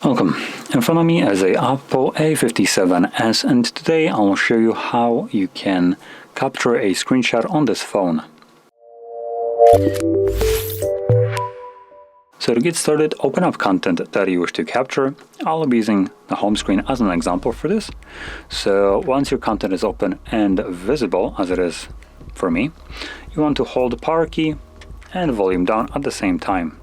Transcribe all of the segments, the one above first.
Welcome. In front of me is a OPPO A57s, and today I will show you how you can capture a screenshot on this phone. So to get started, open up content that you wish to capture. I'll be using the home screen as an example for this. So once your content is open and visible, as it is for me, you want to hold the power key and volume down at the same time.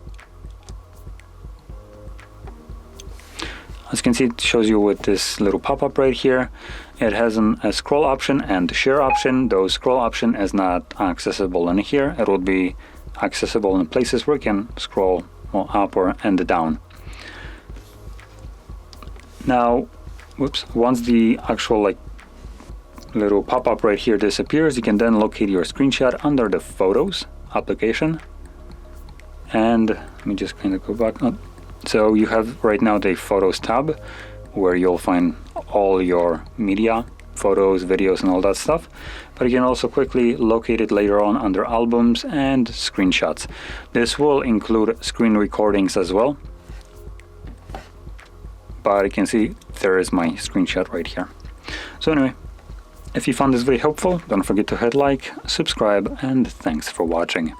As you can see, it shows you with this little pop-up right here. It has a scroll option and a share option. Though scroll option is not accessible in here. It will be accessible in places where you can scroll up or and down. Now, once the actual little pop-up right here disappears, you can then locate your screenshot under the Photos application. And let me just kind of go back. So you have right now the Photos tab where you'll find all your media, photos, videos, and all that stuff. But you can also quickly locate it later on under Albums and Screenshots. This will include screen recordings as well. But you can see there is my screenshot right here. So anyway, if you found this video helpful, don't forget to hit like, subscribe, and thanks for watching.